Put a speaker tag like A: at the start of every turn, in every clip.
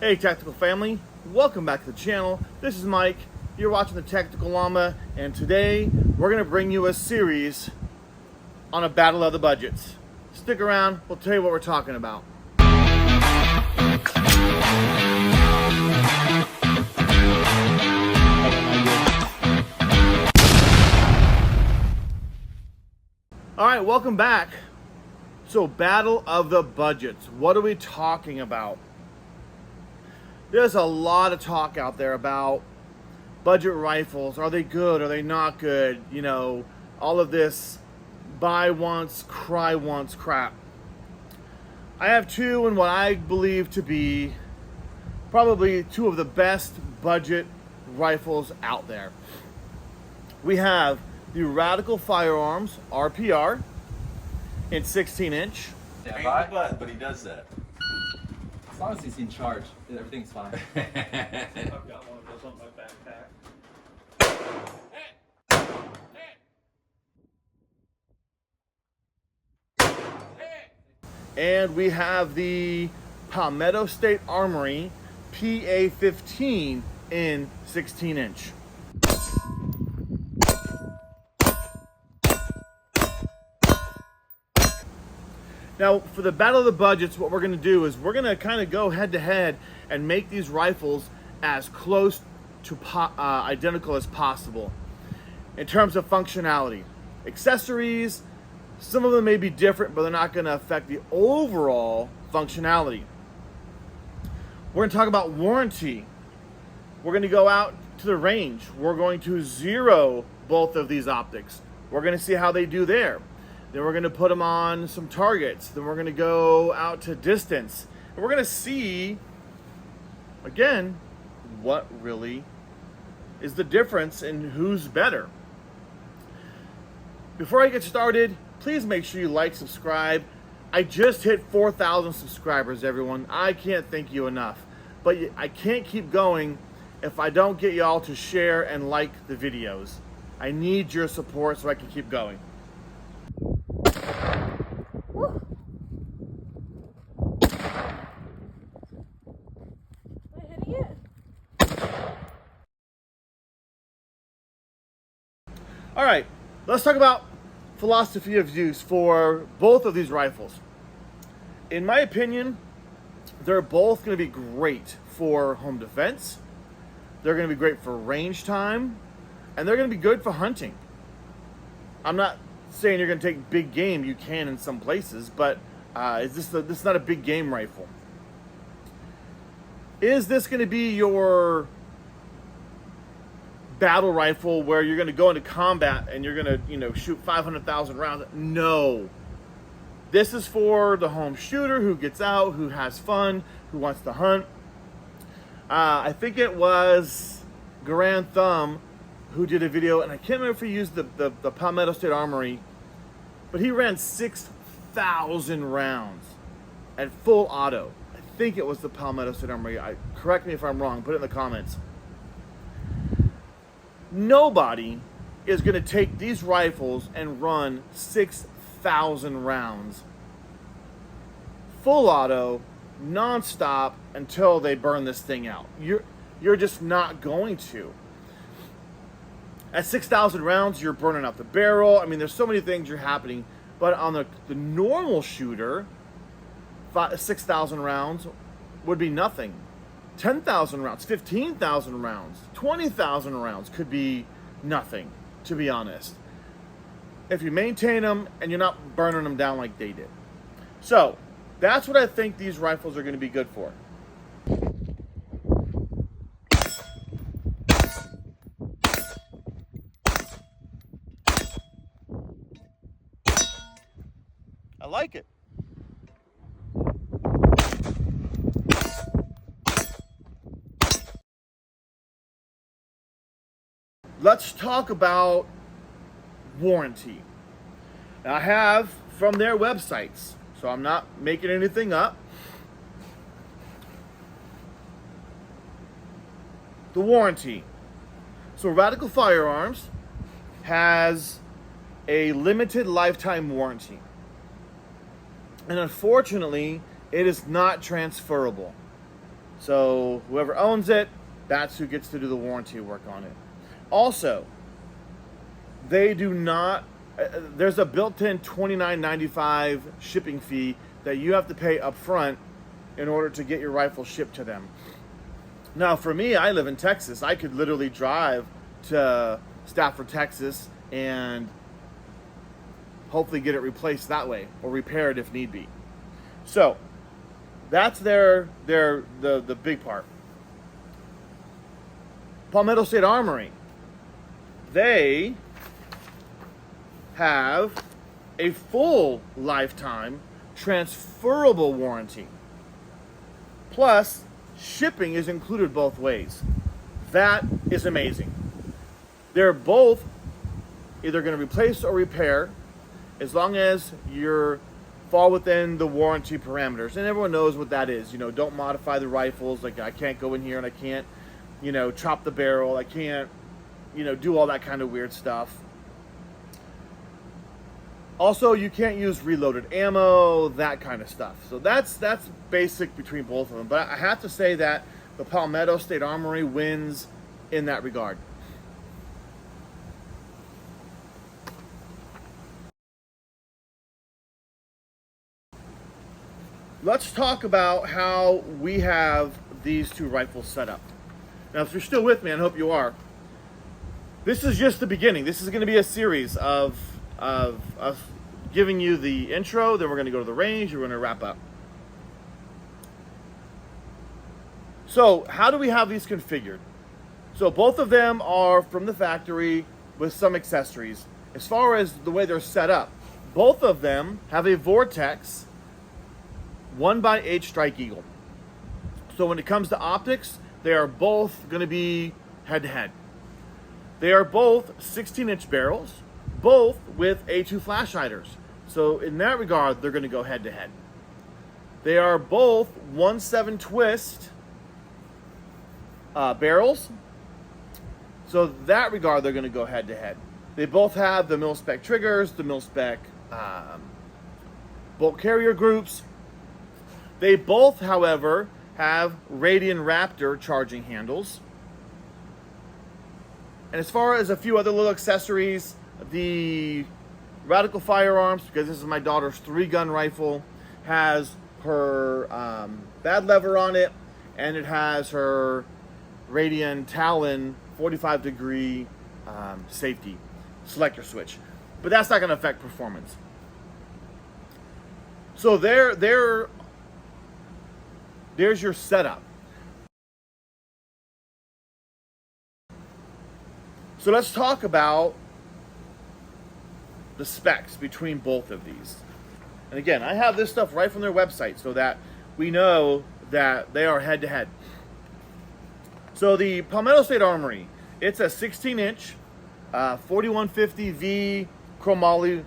A: Hey Tactical family, welcome back to the channel. This is Mike, you're watching the Tactical Llama, and today we're going to bring you a series on a battle of the budgets. Stick around, we'll tell you what we're talking about. Alright, welcome back. So, battle of the budgets. What are we talking about? There's a lot of talk out there about budget rifles. Are they good? Are they not good? You know, all of this buy once, cry once crap. I have two in what I believe to be probably two of the best budget rifles out there. We have the Radical Firearms RPR in 16-inch.
B: Yeah, but he does that.
C: As long as he's in charge, everything's fine.
D: I've got one of those on my backpack.
A: And we have the Palmetto State Armory PA-15 in 16-inch. Now, for the battle of the budgets, what we're going to do is we're going to kind of go head-to-head and make these rifles as close to identical as possible in terms of functionality. Accessories, some of them may be different, but they're not going to affect the overall functionality. We're going to talk about warranty. We're going to go out to the range. We're going to zero both of these optics. We're going to see how they do there. Then we're going to put them on some targets. Then we're going to go out to distance. And we're going to see, again, what really is the difference and who's better. Before I get started, please make sure you like, subscribe. I just hit 4,000 subscribers, everyone. I can't thank you enough. But I can't keep going if I don't get y'all to share and like the videos. I need your support so I can keep going. All right, let's talk about philosophy of use for both of these rifles. In my opinion, they're both going to be great for home defense. They're going to be great for range time, and they're going to be good for hunting. I'm not saying you're going to take big game. You can in some places, but this is not a big game rifle. Is this going to be your battle rifle where you're going to go into combat and you're going to, shoot 500,000 rounds? No. This is for the home shooter who gets out, who has fun, who wants to hunt. I think it was Grand Thumb who did a video, and I can't remember if he used the Palmetto State Armory, but he ran 6,000 rounds at full auto. I think it was the Palmetto State Armory. Correct me if I'm wrong, put it in the comments. Nobody is going to take these rifles and run 6,000 rounds full auto, non-stop, until they burn this thing out. You're just not going to. At 6,000 rounds, you're burning out the barrel. I mean, there's so many things are happening. But on the normal shooter, 6,000 rounds would be nothing. 10,000 rounds, 15,000 rounds, 20,000 rounds could be nothing, to be honest, if you maintain them and you're not burning them down like they did. So that's what I think these rifles are going to be good for. I like it. Let's talk about warranty. Now, I have from their websites, so I'm not making anything up. The warranty. So Radical Firearms has a limited lifetime warranty. And unfortunately, it is not transferable. So whoever owns it, that's who gets to do the warranty work on it. Also, they do not, there's a built-in $29.95 shipping fee that you have to pay up front in order to get your rifle shipped to them. Now, for me, I live in Texas. I could literally drive to Stafford, Texas, and hopefully get it replaced that way, or repaired if need be. So that's the big part. Palmetto State Armory, they have a full lifetime transferable warranty. Plus, shipping is included both ways. That is amazing. They're both either going to replace or repair, as long as you fall within the warranty parameters. And everyone knows what that is. You know, don't modify the rifles. Like, I can't go in here and I can't, you know, chop the barrel. I can't, you know, do all that kind of weird stuff. Also, you can't use reloaded ammo, that kind of stuff. So that's basic between both of them. But I have to say that the Palmetto State Armory wins in that regard. Let's talk about how we have these two rifles set up. Now, if you're still with me, and I hope you are, this is just the beginning. This is going to be a series of us giving you the intro, then we're going to go to the range, and we're going to wrap up. So, how do we have these configured? So, both of them are from the factory with some accessories. As far as the way they're set up, both of them have a Vortex 1x8 Strike Eagle. So when it comes to optics, they are both going to be head-to-head. They are both 16-inch barrels, both with A2 flash hiders. So in that regard, they're going to go head-to-head. They are both 1/7 twist barrels. So in that regard, they're going to go head-to-head. They both have the mil-spec triggers, the mil-spec bolt carrier groups. They both, however, have Radian Raptor charging handles. And as far as a few other little accessories, the Radical Firearms, because this is my daughter's 3-gun rifle, has her bad lever on it, and it has her Radian Talon 45-degree safety selector switch. But that's not going to affect performance. So there's your setup. So let's talk about the specs between both of these. And again, I have this stuff right from their website so that we know that they are head-to-head. So the Palmetto State Armory, it's a 16-inch 4150V chromoly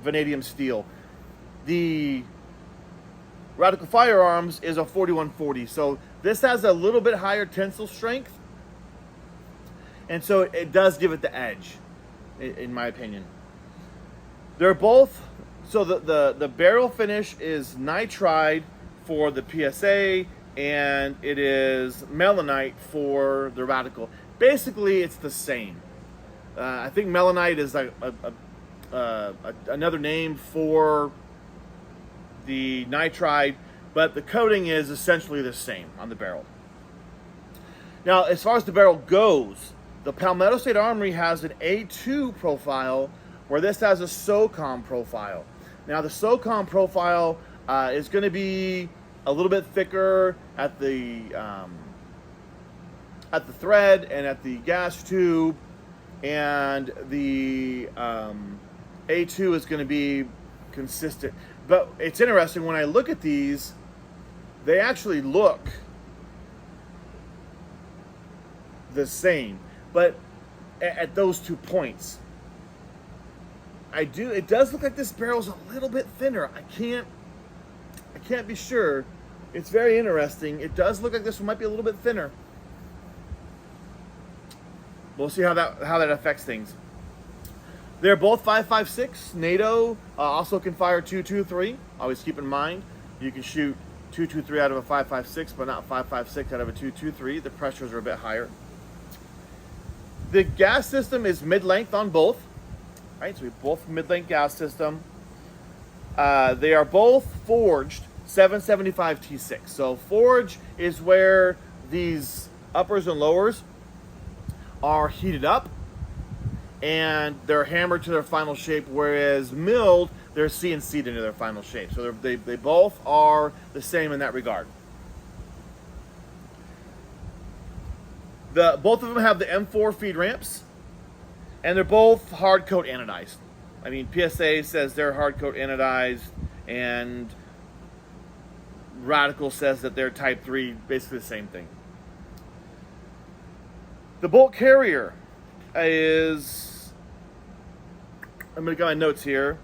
A: vanadium steel. The Radical Firearms is a 4140. So this has a little bit higher tensile strength, and so it does give it the edge, in my opinion. They're both, so the barrel finish is nitride for the PSA, and it is melanite for the Radical. Basically, it's the same. I think melanite is like another name for the nitride, but the coating is essentially the same on the barrel. Now, as far as the barrel goes, the Palmetto State Armory has an A2 profile, where this has a SOCOM profile. Now, the SOCOM profile is going to be a little bit thicker at the thread and at the gas tube, and the A2 is going to be consistent. But it's interesting, when I look at these, they actually look the same, but at those 2 points, it does look like this barrel's a little bit thinner. I can't be sure. It's very interesting. It does look like this one might be a little bit thinner. We'll see how that affects things. They're both 5.56. NATO also can fire .223. Always keep in mind, you can shoot 223 out of a 5.56, but not 5.56 out of a 223. The pressures are a bit higher. The gas system is mid-length on both. Right, so we both mid-length gas system. They are both forged 775 T6. So forge is where these uppers and lowers are heated up and they're hammered to their final shape, whereas milled, they're CNC'd into their final shape. So they both are the same in that regard. Both of them have the M4 feed ramps, and they're both hard coat anodized. I mean, PSA says they're hard coat anodized, and Radical says that they're Type 3, basically the same thing. The bolt carrier is, I'm going to get my notes here.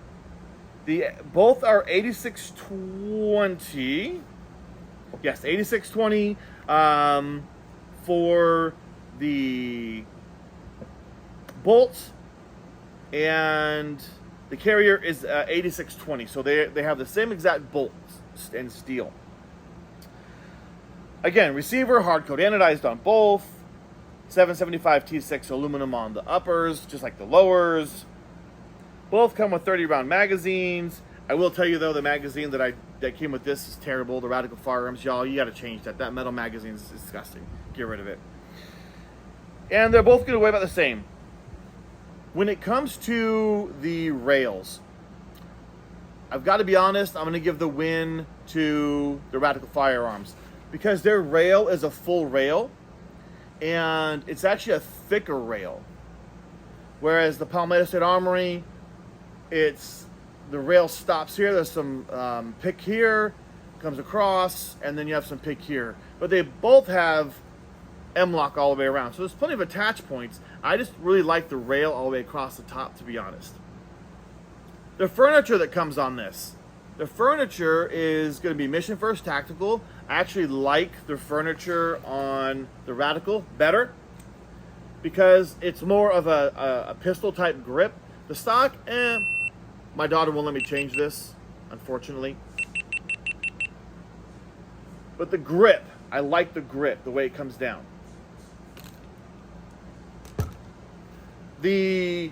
A: Both are 8620. Yes, 8620 for the bolts, and the carrier is 8620. So they have the same exact bolts and steel. Again, receiver hard coat anodized on both. 775 T6 aluminum on the uppers, just like the lowers. Both come with 30-round magazines. I will tell you though, the magazine that came with this is terrible. The Radical Firearms, y'all, you got to change that. That metal magazine is disgusting. Get rid of it. And they're both going to weigh about the same. When it comes to the rails, I've got to be honest, I'm going to give the win to the Radical Firearms because their rail is a full rail and it's actually a thicker rail. Whereas the Palmetto State Armory, the rail stops here. There's some pick here, comes across, and then you have some pick here. But they both have M-lock all the way around. So there's plenty of attach points. I just really like the rail all the way across the top, to be honest. The furniture that comes on this. The furniture is going to be Mission First Tactical. I actually like the furniture on the Radical better because it's more of a pistol type grip. The stock, my daughter won't let me change this, unfortunately. But the grip, I like the grip, the way it comes down. The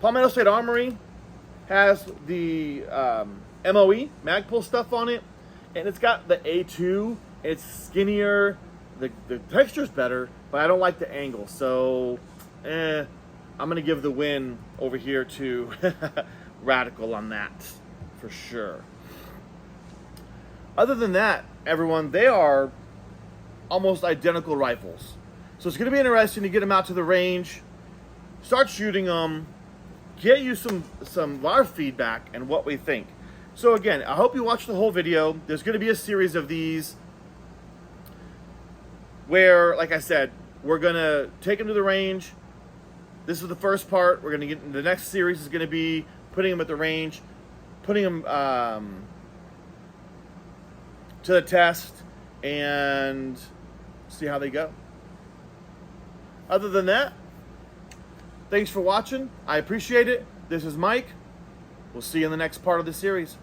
A: Palmetto State Armory has the MOE, Magpul stuff on it, and it's got the A2. It's skinnier, the texture's better, but I don't like the angle, so I'm gonna give the win over here to Radical on that, for sure. Other than that, everyone, they are almost identical rifles. So it's gonna be interesting to get them out to the range, start shooting them, get you some live feedback and what we think. So again, I hope you watch the whole video. There's gonna be a series of these where, like I said, we're gonna take them to the range. This is the first part. We're gonna get into the next series is gonna be putting them at the range, putting them to the test, and see how they go. Other than that, thanks for watching. I appreciate it. This is Mike. We'll see you in the next part of the series.